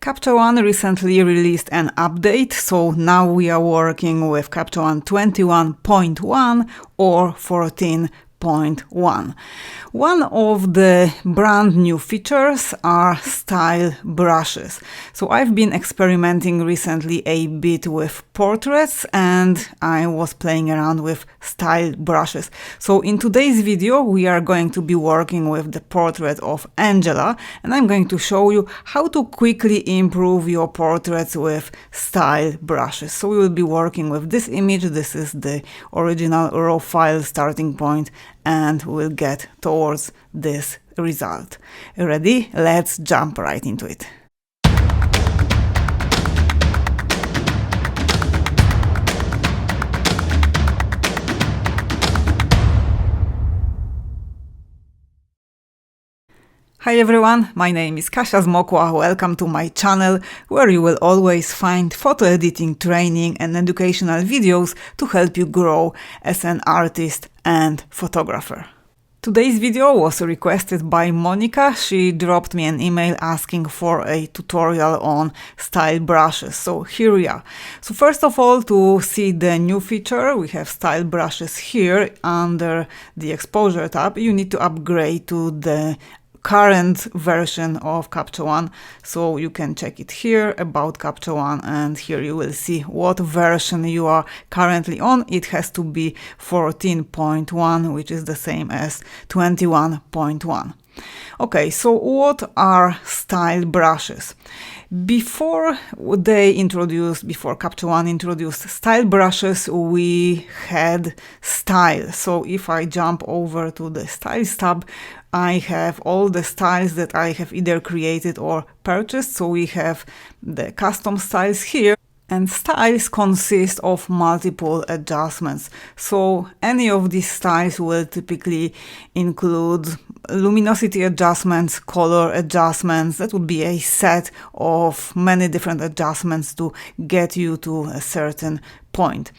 Capture One recently released an update, so now we are working with Capture One 21.1 or 14.1. One of the brand new features are style brushes. So I've been experimenting recently a bit with portraits and I was playing around with style brushes. So in today's video we are going to be working with the portrait of Angela and I'm going to show you how to quickly improve your portraits with style brushes. So we will be working with this image. This is the original raw file starting point and we'll get towards this result. Ready? Let's jump right into it. Hi everyone, my name is Kasia Zmokla. Welcome to my channel where you will always find photo editing training and educational videos to help you grow as an artist and photographer. Today's video was requested by Monica. She dropped me an email asking for a tutorial on style brushes. So here we are. So first of all, to see the new feature, we have style brushes here under the exposure tab. You need to upgrade to the current version of Capture One, so you can check it here about Capture One and here you will see what version you are currently on. It has to be 14.1, which is the same as 21.1. Okay, so what are style brushes? Before Capture One introduced style brushes, we had style. So if I jump over to the styles tab, I have all the styles that I have either created or purchased. So we have the custom styles here. And styles consist of multiple adjustments. So any of these styles will typically include luminosity adjustments, color adjustments. That would be a set of many different adjustments to get you to a certain point.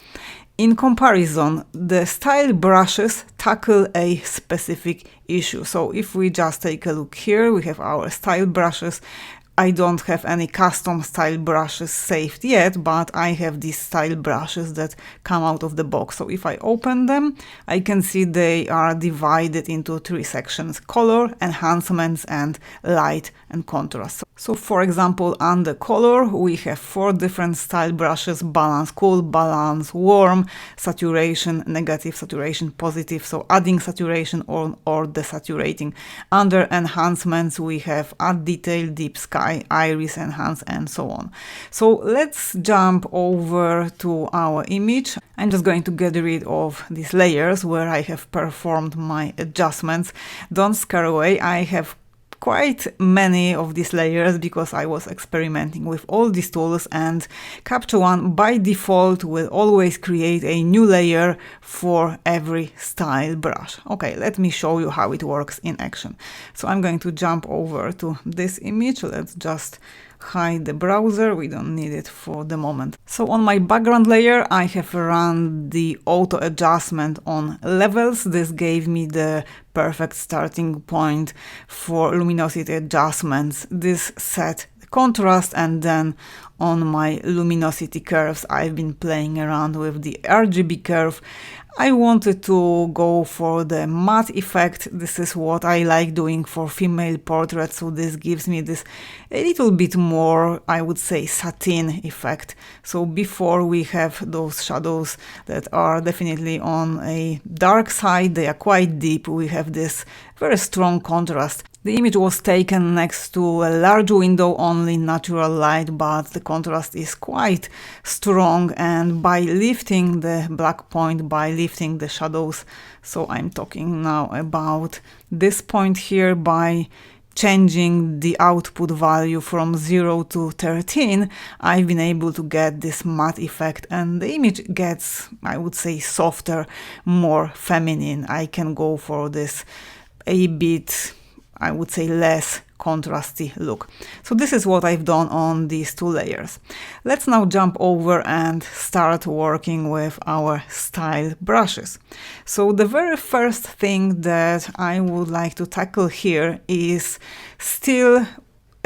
In comparison, the style brushes tackle a specific issue. So if we just take a look here, we have our style brushes. I don't have any custom style brushes saved yet, but I have these style brushes that come out of the box. So if I open them, I can see they are divided into three sections: color, enhancements, and light and contrast. So for example, under color, we have 4 different style brushes: balance cool, balance warm, saturation negative, saturation positive, so adding saturation or desaturating. Under enhancements, we have add detail, deep sky, iris enhance, and so on. So let's jump over to our image. I'm just going to get rid of these layers where I have performed my adjustments. Don't scare away, I have quite many of these layers because I was experimenting with all these tools, and Capture One by default will always create a new layer for every style brush. Okay, let me show you how it works in action. So I'm going to jump over to this image. Let's just hide the browser, we don't need it for the moment. So on my background layer I have run the auto adjustment on levels. This gave me the perfect starting point for luminosity adjustments. This set the contrast, and then on my luminosity curves I've been playing around with the RGB curve. I wanted to go for the matte effect. This is what I like doing for female portraits, so this gives me this a little bit more, I would say, satin effect. So before we have those shadows that are definitely on a dark side, they are quite deep. We have this very strong contrast. The image was taken next to a large window, only natural light, but the contrast is quite strong, and by lifting the black point, by lifting the shadows, so I'm talking now about this point here, by changing the output value from 0 to 13, I've been able to get this matte effect, and the image gets, I would say, softer, more feminine. I can go for this a bit, I would say, less contrasty look. So this is what I've done on these 2 layers. Let's now jump over and start working with our style brushes. So the very first thing that I would like to tackle here is still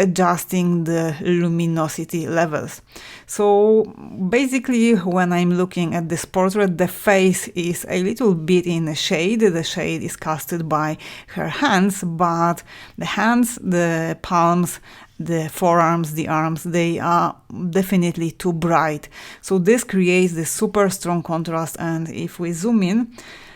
adjusting the luminosity levels. So basically, when I'm looking at this portrait, the face is a little bit in the shade. The shade is casted by her hands, but the hands, the palms, the forearms, the arms, they are definitely too bright. So this creates this super strong contrast. And if we zoom in,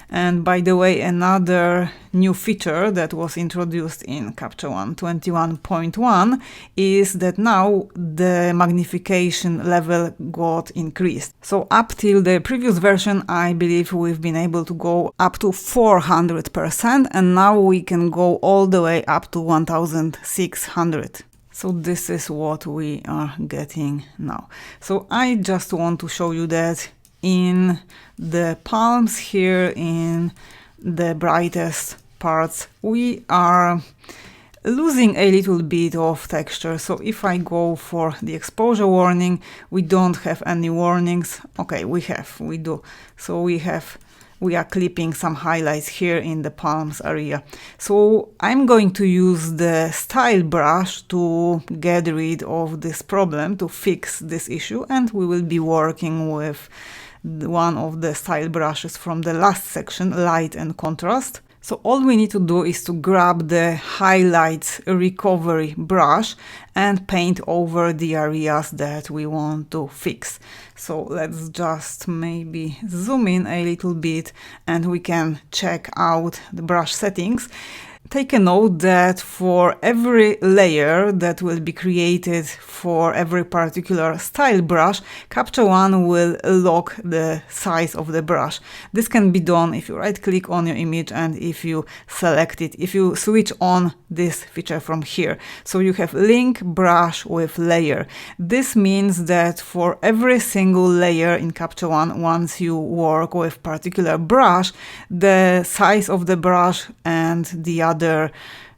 and by the way, another new feature that was introduced in Capture One 21.1 is that now the magnification level got increased. So up till the previous version, I believe we've been able to go up to 400%, and now we can go all the way up to 1600. So this is what we are getting now. So I just want to show you that in the palms here, in the brightest parts, we are losing a little bit of texture. So if I go for the exposure warning, we don't have any warnings. Okay, we do. So we are clipping some highlights here in the palms area. So I'm going to use the style brush to get rid of this problem, to fix this issue, and we will be working with one of the style brushes from the last section, light and contrast. So all we need to do is to grab the highlights recovery brush and paint over the areas that we want to fix. So let's just maybe zoom in a little bit and we can check out the brush settings. Take a note that for every layer that will be created for every particular style brush, Capture One will lock the size of the brush. This can be done if you right click on your image and if you select it, if you switch on this feature from here. So you have link brush with layer. This means that for every single layer in Capture One, once you work with particular brush, the size of the brush and the other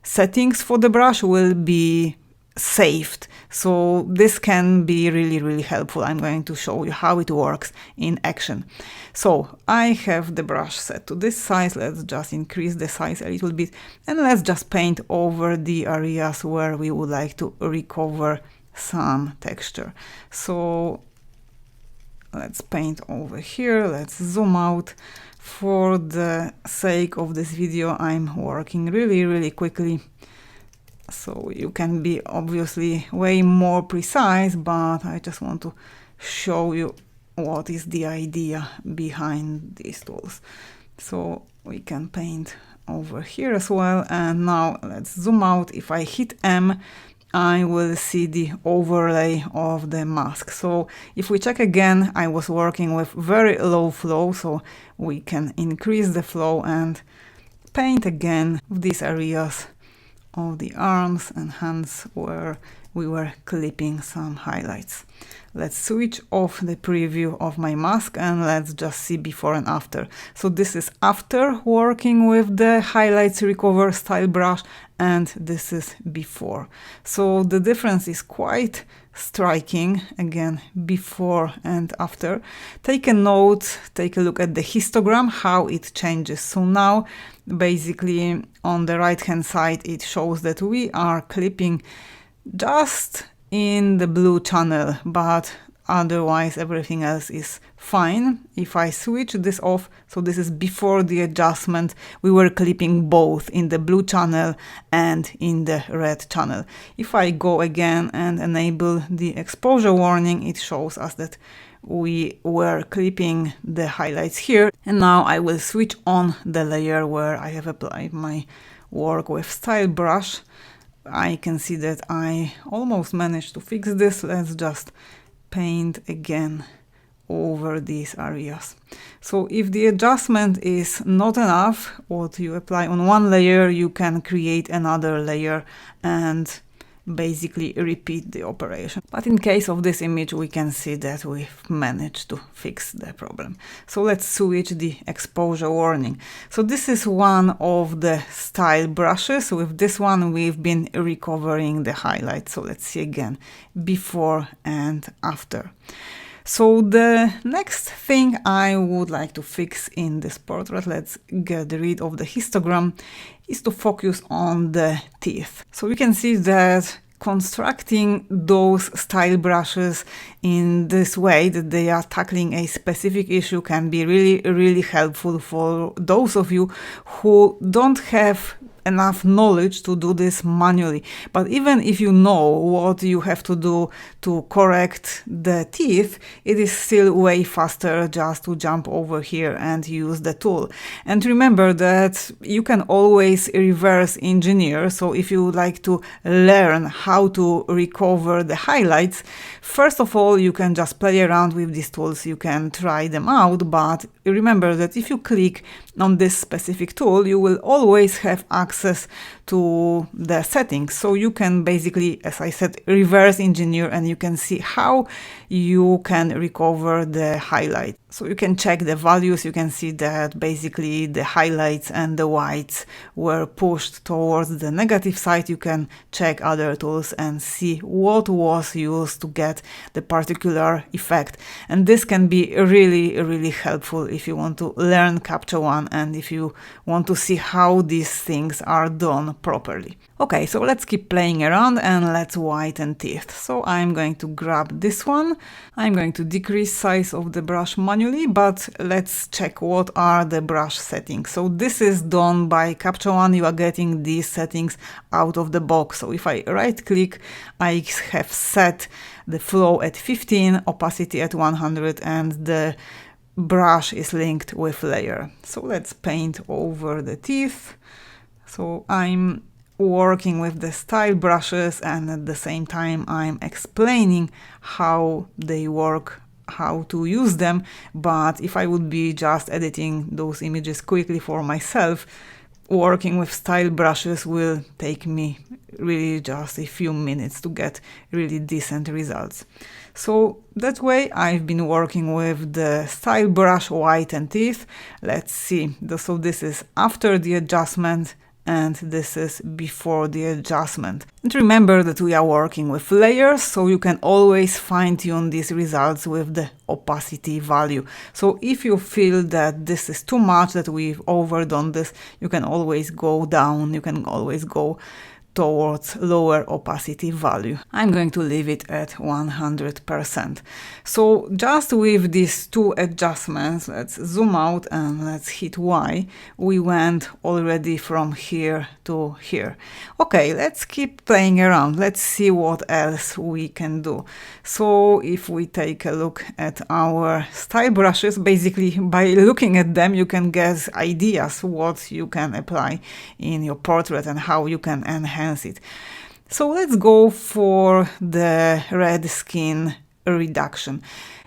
settings for the brush will be saved. So this can be really helpful. I'm going to show you how it works in action. So I have the brush set to this size. Let's just increase the size a little bit and let's just paint over the areas where we would like to recover some texture. So let's paint over here. Let's zoom out. For the sake of this video, I'm working really quickly. So you can be obviously way more precise, but I just want to show you what is the idea behind these tools. So we can paint over here as well. And now let's zoom out. If I hit M, I will see the overlay of the mask. So if we check again, I was working with very low flow, so we can increase the flow and paint again these areas of the arms and hands where we were clipping some highlights. Let's switch off the preview of my mask and let's just see before and after. So this is after working with the highlights recover style brush, and this is before. So the difference is quite striking, again, before and after. Take a note, take a look at the histogram, how it changes. So now basically on the right hand side it shows that we are clipping just in the blue channel, but otherwise everything else is fine. If I switch this off, so this is before the adjustment, we were clipping both in the blue channel and in the red channel. If I go again and enable the exposure warning, it shows us that we were clipping the highlights here. And now I will switch on the layer where I have applied my work with style brush. I can see that I almost managed to fix this. Let's just paint again over these areas. So if the adjustment is not enough, what you apply on one layer, you can create another layer and basically repeat the operation. But in case of this image, we can see that we've managed to fix the problem. So let's switch the exposure warning. So this is one of the style brushes. With this one, we've been recovering the highlights. So let's see again, before and after. So the next thing I would like to fix in this portrait, let's get rid of the histogram, is to focus on the teeth. So we can see that constructing those style brushes in this way that they are tackling a specific issue can be really helpful for those of you who don't have enough knowledge to do this manually. But even if you know what you have to do to correct the teeth, it is still way faster just to jump over here and use the tool. And remember that you can always reverse engineer. So if you would like to learn how to recover the highlights, first of all, you can just play around with these tools. You can try them out, but remember that if you click on this specific tool, you will always have access to the settings. So you can basically, as I said, reverse engineer, and you can see how you can recover the highlight. So you can check the values. You can see that basically the highlights and the whites were pushed towards the negative side. You can check other tools and see what was used to get the particular effect. And this can be really helpful if you want to learn Capture One and if you want to see how these things are done properly. Okay, so let's keep playing around and let's whiten teeth. So I'm going to grab this one. I'm going to decrease size of the brush manually, but let's check what are the brush settings. So this is done by Capture One. You are getting these settings out of the box. So if I right click, I have set the flow at 15, opacity at 100, and the brush is linked with layer. So let's paint over the teeth. So I'm working with the style brushes, and at the same time I'm explaining how they work, how to use them. But if I would be just editing those images quickly for myself, working with style brushes will take me really just a few minutes to get really decent results. So that way I've been working with the style brush whiten teeth. Let's see. So this is after the adjustment and this is before the adjustment. And remember that we are working with layers, so you can always fine-tune these results with the opacity value. So if you feel that this is too much, that we've overdone this, you can always go down, you can always go towards lower opacity value. I'm going to leave it at 100%. So just with these two adjustments, let's zoom out and let's hit Y. We went already from here to here. Okay, let's keep playing around. Let's see what else we can do. So if we take a look at our style brushes, basically by looking at them, you can get ideas what you can apply in your portrait and how you can enhance it. So let's go for the red skin reduction.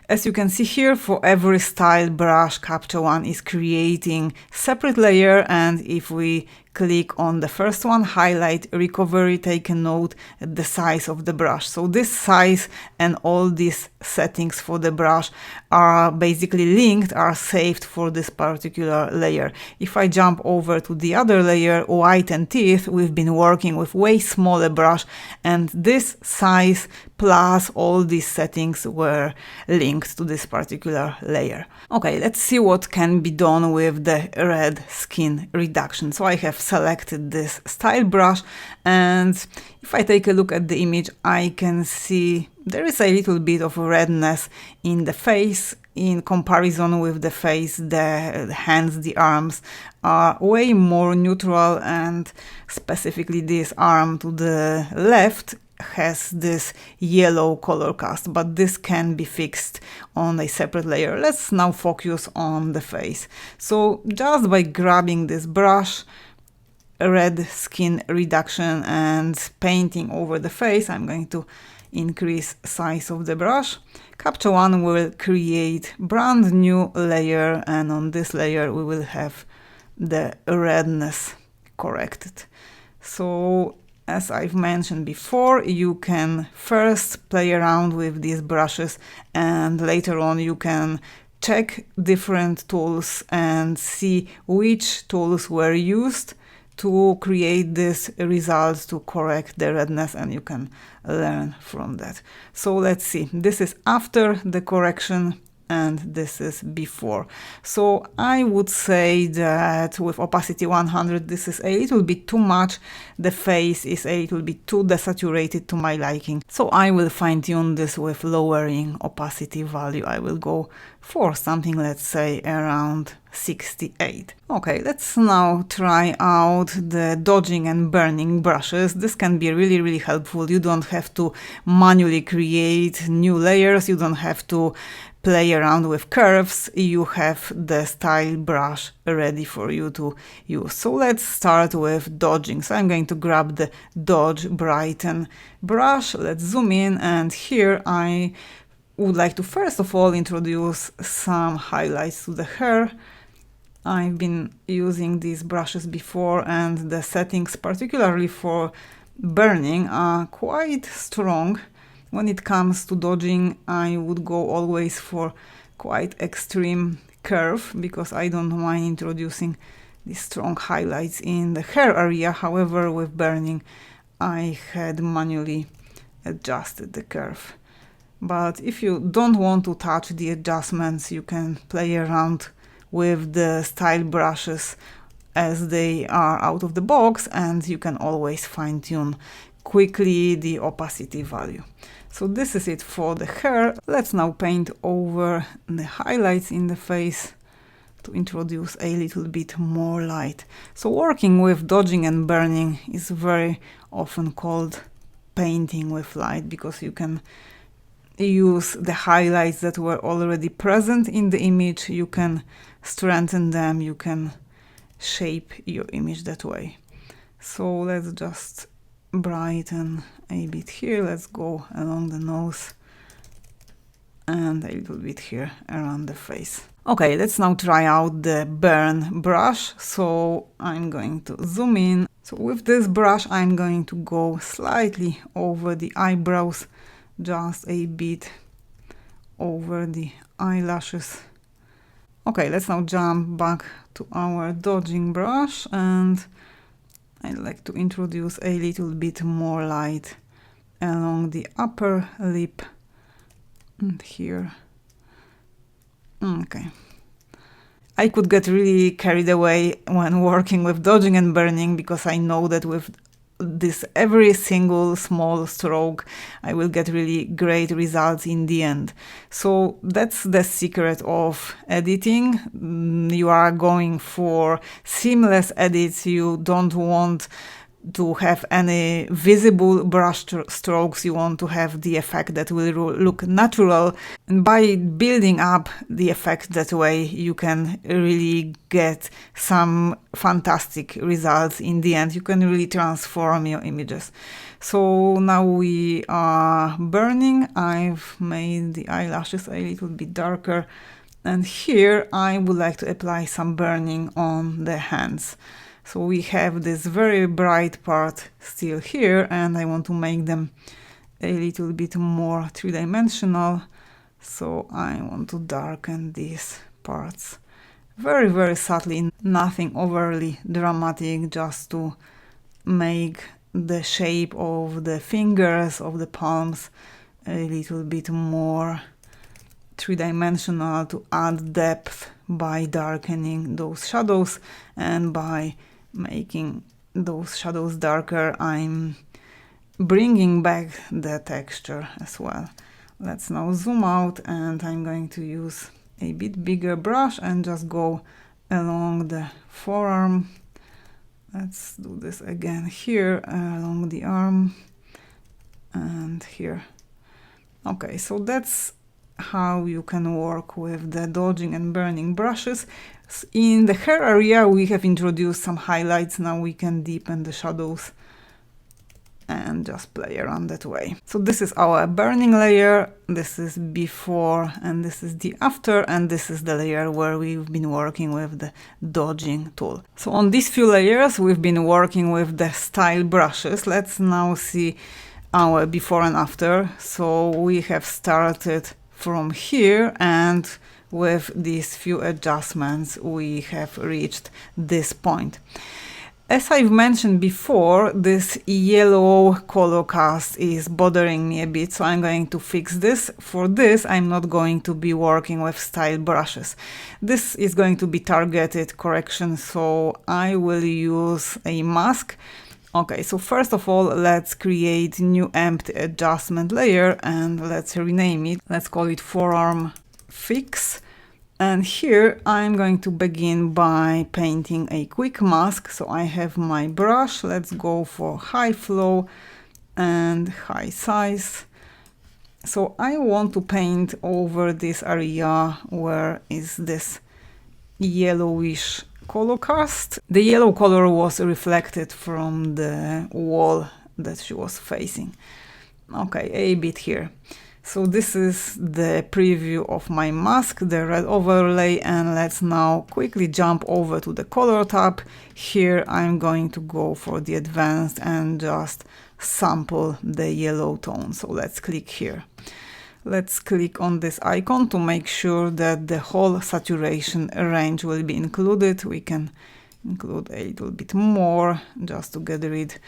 As you can see here, for every style brush, Capture One is creating separate layer, and if we click on the first one, highlight recovery, take a note at the size of the brush. So this size and all these settings for the brush are basically linked, are saved for this particular layer. If I jump over to the other layer, whiten teeth, we've been working with way smaller brush, and this size plus all these settings were linked to this particular layer. Okay, let's see what can be done with the red skin reduction. So I have selected this style brush, and if I take a look at the image, I can see there is a little bit of redness in the face. In comparison with the face, the hands, the arms are way more neutral, and specifically this arm to the left has this yellow color cast, but this can be fixed on a separate layer. Let's now focus on the face. So just by grabbing this brush, red skin reduction, and painting over the face, I'm going to increase size of the brush. Capture One will create brand new layer, and on this layer we will have the redness corrected. So as I've mentioned before, you can first play around with these brushes, and later on you can check different tools and see which tools were used to create this results to correct the redness, and you can learn from that. So let's see. This is after the correction, and this is before. So I would say that with opacity 100 this is a little bit too much. The face is a little bit too desaturated to my liking. So I will fine-tune this with lowering opacity value. I will go for something, let's say, around 68. Okay, let's now try out the dodging and burning brushes. This can be really helpful. You don't have to manually create new layers. You don't have to play around with curves. You have the style brush ready for you to use. So let's start with dodging. So I'm going to grab the Dodge Brighten brush. Let's zoom in, and here I would like to first of all introduce some highlights to the hair. I've been using these brushes before, and the settings, particularly for burning, are quite strong. When it comes to dodging, I would go always for quite extreme curve, because I don't mind introducing these strong highlights in the hair area. However, with burning, I had manually adjusted the curve. But if you don't want to touch the adjustments, you can play around with the style brushes as they are out of the box, and you can always fine-tune quickly the opacity value. So this is it for the hair. Let's now paint over the highlights in the face to introduce a little bit more light. So working with dodging and burning is very often called painting with light, because you can use the highlights that were already present in the image, you can strengthen them, you can shape your image that way. So let's just brighten a bit here. Let's go along the nose and a little bit here around the face. Okay, let's now try out the burn brush. So I'm going to zoom in. So with this brush I'm going to go slightly over the eyebrows, just a bit over the eyelashes. Okay, let's now jump back to our dodging brush, and I'd like to introduce a little bit more light along the upper lip and here. Okay. I could get really carried away when working with dodging and burning, because I know that with this every single small stroke I will get really great results in the end. So that's the secret of editing. You are going for seamless edits. You don't want to have any visible brush strokes. You want to have the effect that will look natural, and by building up the effect that way you can really get some fantastic results in the end. You can really transform your images. So now we are burning. I've made the eyelashes a little bit darker, and here I would like to apply some burning on the hands. So we have this very bright part still here, and I want to make them a little bit more three-dimensional. So I want to darken these parts very subtly, nothing overly dramatic, just to make the shape of the fingers, of the palms, a little bit more three-dimensional, to add depth by darkening those shadows, and by making those shadows darker I'm bringing back the texture as well. Let's now zoom out, and I'm going to use a bit bigger brush and just go along the forearm. Let's do this again here along the arm and here. Okay, so that's how you can work with the dodging and burning brushes. In the hair area we have introduced some highlights. Now we can deepen the shadows and just play around that way. So this is our burning layer, this is before, and this is the after, and this is the layer where we've been working with the dodging tool. So on these few layers we've been working with the style brushes. Let's now see our before and after. So we have started from here, and with these few adjustments we have reached this point. As I've mentioned before, this yellow color cast is bothering me a bit, so I'm going to fix this. For this, I'm not going to be working with style brushes. This is going to be targeted correction, so I will use a mask. Okay, so first of all, let's create new empty adjustment layer and let's rename it. Let's call it forearm fix. And here I'm going to begin by painting a quick mask. So I have my brush. Let's go for high flow and high size. So I want to paint over this area where is this yellowish color cast. The yellow color was reflected from the wall that she was facing. Okay, a bit here. So this is the preview of my mask, the red overlay, and let's now quickly jump over to the color tab. Here I'm going to go for the advanced and just sample the yellow tone. So let's click here. Let's click on this icon to make sure that the whole saturation range will be included. We can include a little bit more just to get rid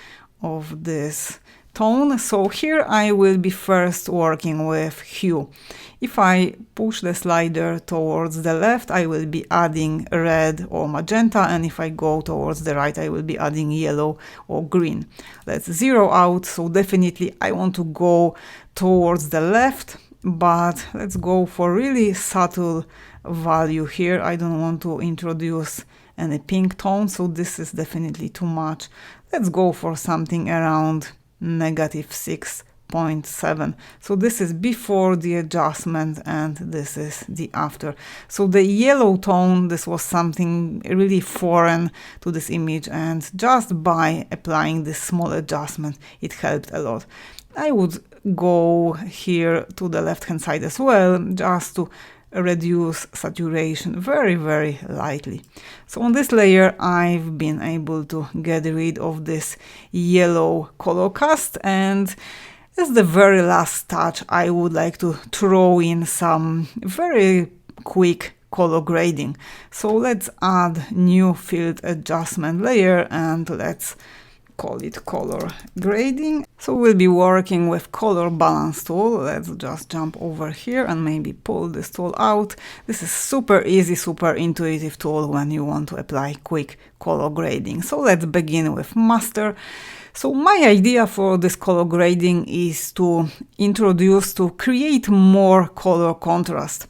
of this tone. So here I will be first working with hue. If I push the slider towards the left, I will be adding red or magenta, and if I go towards the right, I will be adding yellow or green. Let's zero out. So definitely I want to go towards the left, but let's go for really subtle value here. I don't want to introduce any pink tone, so this is definitely too much. Let's go for something around -6.7. So this is before the adjustment and this is the after. So the yellow tone, this was something really foreign to this image, and just by applying this small adjustment, it helped a lot. I would go here to the left hand side as well, just to reduce saturation very, very lightly. So on this layer, I've been able to get rid of this yellow color cast, and as the very last touch, I would like to throw in some very quick color grading. So let's add new field adjustment layer and let's call it color grading. So we'll be working with color balance tool. Let's just jump over here and maybe pull this tool out. This is super easy, super intuitive tool when you want to apply quick color grading. So let's begin with master. So my idea for this color grading is to create more color contrast.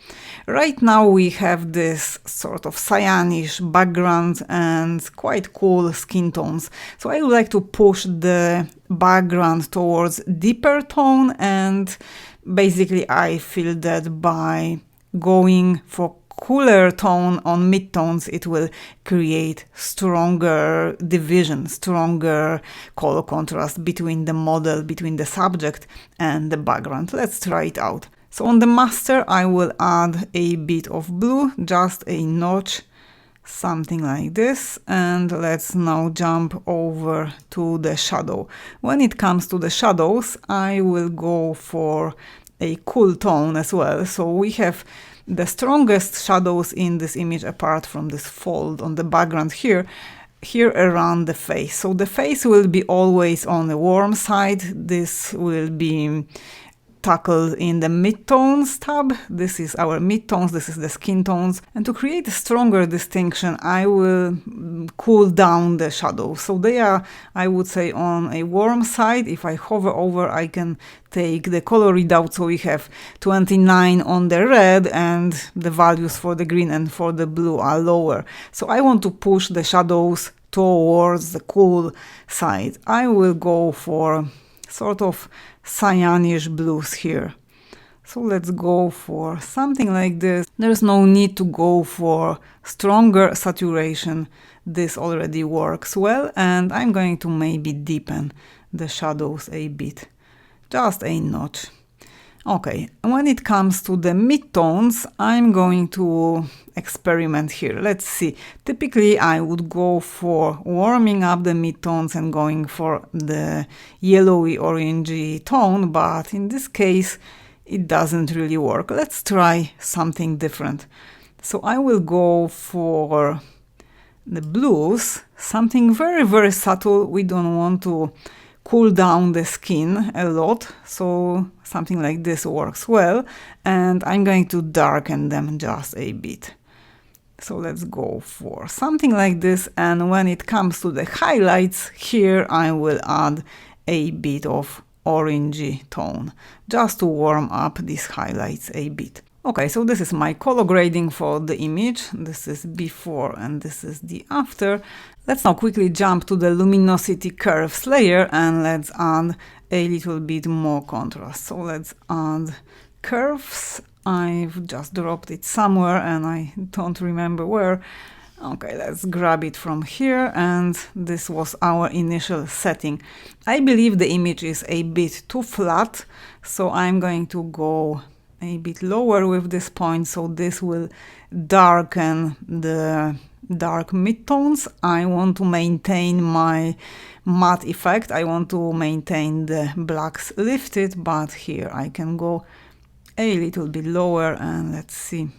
Right now we have this sort of cyanish background and quite cool skin tones. So I would like to push the background towards deeper tone, and basically I feel that by going for cooler tone on midtones, it will create stronger division, stronger color contrast between the model, between the subject and the background. Let's try it out. So on the master, I will add a bit of blue, just a notch, something like this. And let's now jump over to the shadow. When it comes to the shadows, I will go for a cool tone as well. So we have the strongest shadows in this image, apart from this fold on the background here around the face. So the face will be always on the warm side. This will be tackled in the midtones tab. This is our midtones, this is the skin tones. And to create a stronger distinction, I will cool down the shadows. So they are, I would say, on a warm side. If I hover over, I can take the color readout. So we have 29 on the red, and the values for the green and for the blue are lower. So I want to push the shadows towards the cool side. I will go for sort of cyanish blues here. So let's go for something like this. There's no need to go for stronger saturation. This already works well, and I'm going to maybe deepen the shadows a bit, just a notch. Okay, when it comes to the midtones, I'm going to experiment here. Let's see. Typically, I would go for warming up the midtones and going for the yellowy orangey tone, but in this case, it doesn't really work. Let's try something different. So I will go for the blues, something very, very subtle. We don't want to cool down the skin a lot, so something like this works well. And I'm going to darken them just a bit. So let's go for something like this. And when it comes to the highlights, here I will add a bit of orangey tone, just to warm up these highlights a bit. Okay, so this is my color grading for the image. This is before and this is the after. Let's now quickly jump to the luminosity curves layer and let's add a little bit more contrast. So let's add curves. I've just dropped it somewhere and I don't remember where. Okay, let's grab it from here, and this was our initial setting. I believe the image is a bit too flat, so I'm going to go a bit lower with this point, so this will darken the dark midtones. I want to maintain my matte effect. I want to maintain the blacks lifted, but here I can go a little bit lower, and let's see.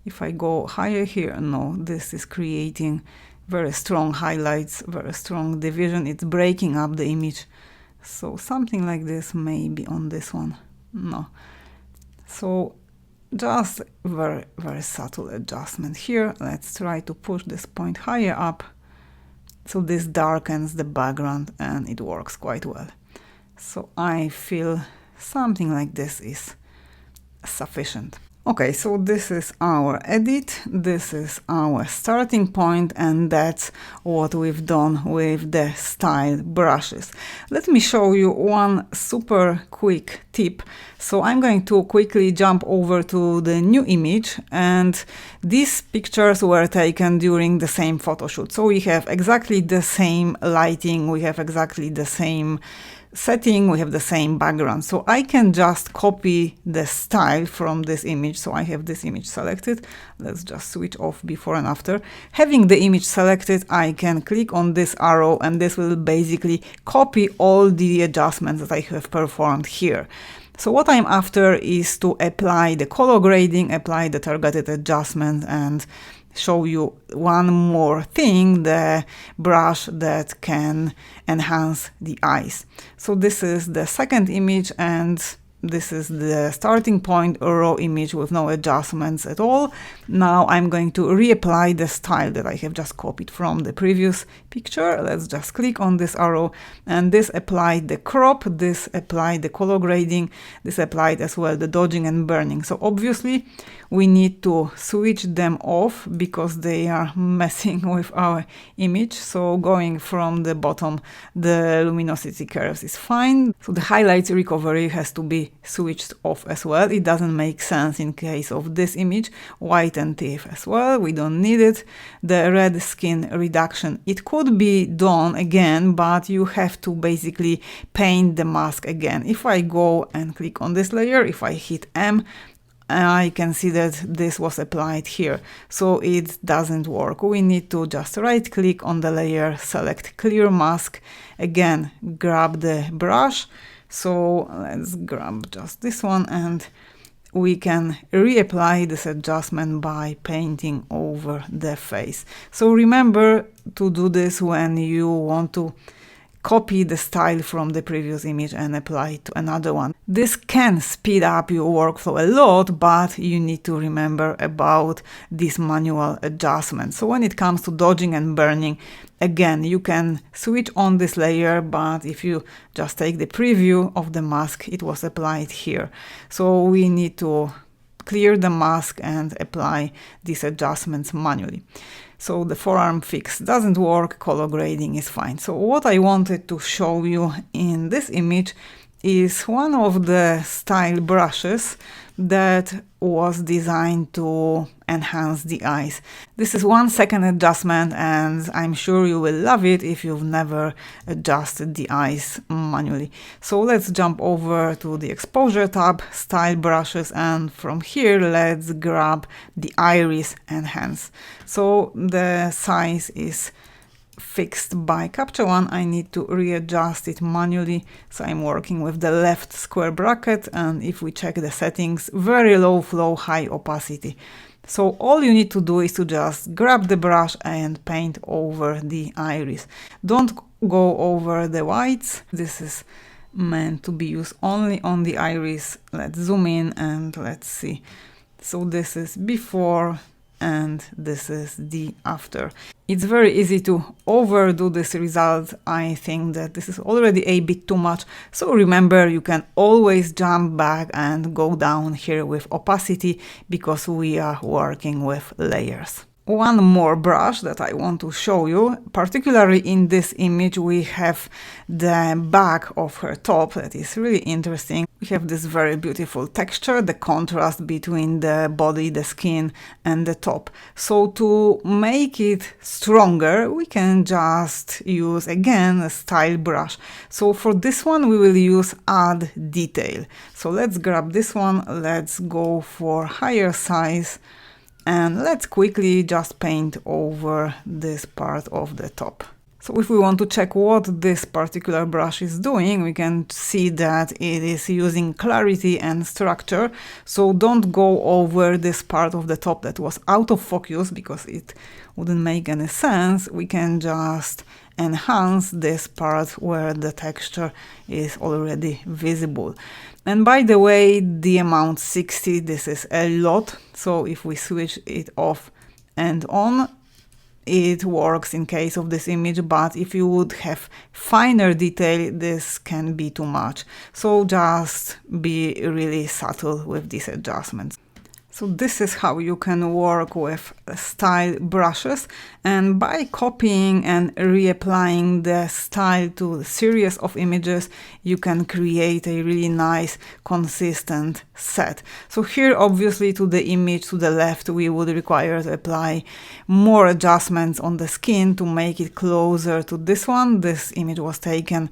If I go higher here, no, this is creating very strong highlights, very strong division. It's breaking up the image. So something like this, maybe on this one. No. So just very, very subtle adjustment here. Let's try to push this point higher up. So this darkens the background and it works quite well. So I feel something like this is sufficient. Okay, so this is our edit, this is our starting point, and that's what we've done with the style brushes. Let me show you one super quick tip. So I'm going to quickly jump over to the new image, and these pictures were taken during the same photo shoot. So we have exactly the same lighting, we have exactly the same setting, we have the same background. So I can just copy the style from this image. So I have this image selected. Let's just switch off before and after. Having the image selected, I can click on this arrow and this will basically copy all the adjustments that I have performed here. So what I'm after is to apply the color grading, apply the targeted adjustment, and show you one more thing, the brush that can enhance the eyes. So this is the second image, and this is the starting point, a raw image with no adjustments at all. Now I'm going to reapply the style that I have just copied from the previous picture. Let's just click on this arrow, and this applied the crop, this applied the color grading, this applied as well the dodging and burning. So obviously we need to switch them off because they are messing with our image. So going from the bottom, the luminosity curves is fine. So the highlights recovery has to be switched off as well. It doesn't make sense in case of this image. Whiten teeth as well, we don't need it. The red skin reduction, it could be done again, but you have to basically paint the mask again. If I go and click on this layer, if I hit M, I can see that this was applied here, so it doesn't work. We need to just right click on the layer, select clear mask, again grab the brush. So let's grab just this one, and we can reapply this adjustment by painting over the face. So remember to do this when you want to copy the style from the previous image and apply it to another one. This can speed up your workflow a lot, but you need to remember about these manual adjustments. So when it comes to dodging and burning, again, you can switch on this layer, but if you just take the preview of the mask, it was applied here. So we need to clear the mask and apply these adjustments manually. So the forearm fix doesn't work, color grading is fine. So what I wanted to show you in this image is one of the style brushes that was designed to enhance the eyes. This is 1 second adjustment, and I'm sure you will love it if you've never adjusted the eyes manually. So let's jump over to the exposure tab, style brushes, and from here let's grab the iris enhance. So the size is fixed by Capture One. I need to readjust it manually, so I'm working with the left square bracket, and if we check the settings, very low flow, high opacity. So all you need to do is to just grab the brush and paint over the iris. Don't go over the whites. This is meant to be used only on the iris. Let's zoom in and let's see. So this is before and this is the after. It's very easy to overdo this result. I think that this is already a bit too much. So remember, you can always jump back and go down here with opacity because we are working with layers. One more brush that I want to show you, particularly in this image, we have the back of her top that is really interesting. We have this very beautiful texture, the contrast between the body, the skin and the top. So to make it stronger, we can just use again a style brush. So for this one, we will use Add Detail. So let's grab this one, let's go for higher size. And let's quickly just paint over this part of the top. So if we want to check what this particular brush is doing, we can see that it is using clarity and structure. So don't go over this part of the top that was out of focus because it wouldn't make any sense. We can just enhance this part where the texture is already visible. And by the way, the amount 60, this is a lot. So if we switch it off and on, it works in case of this image, but if you would have finer detail, this can be too much. So just be really subtle with these adjustments. So this is how you can work with style brushes, and by copying and reapplying the style to a series of images, you can create a really nice consistent set. So here obviously to the image to the left we would require to apply more adjustments on the skin to make it closer to this one. This image was taken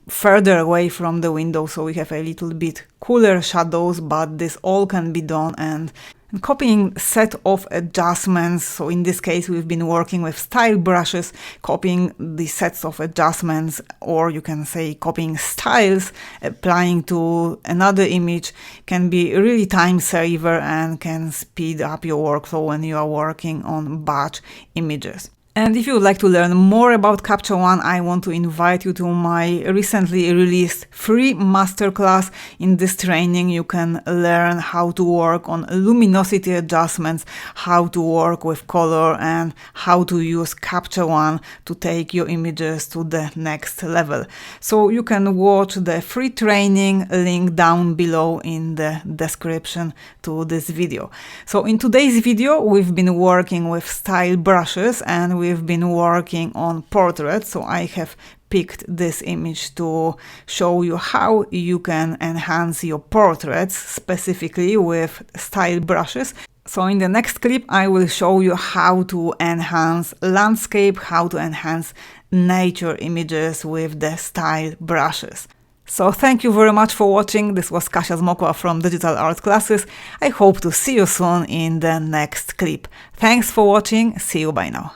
further away from the window, so we have a little bit cooler shadows, but this all can be done and copying set of adjustments. So in this case we've been working with style brushes, copying the sets of adjustments, or you can say copying styles, applying to another image can be really time saver and can speed up your workflow when you are working on batch images. And if you would like to learn more about Capture One, I want to invite you to my recently released free masterclass. In this training, you can learn how to work on luminosity adjustments, how to work with color, and how to use Capture One to take your images to the next level. So you can watch the free training, link down below in the description to this video. So in today's video, we've been working with style brushes and we've been working on portraits. So I have picked this image to show you how you can enhance your portraits specifically with style brushes. So in the next clip, I will show you how to enhance landscape, how to enhance nature images with the style brushes. So thank you very much for watching. This was Kasia Zmokla from Digital Art Classes. I hope to see you soon in the next clip. Thanks for watching. See you, bye now.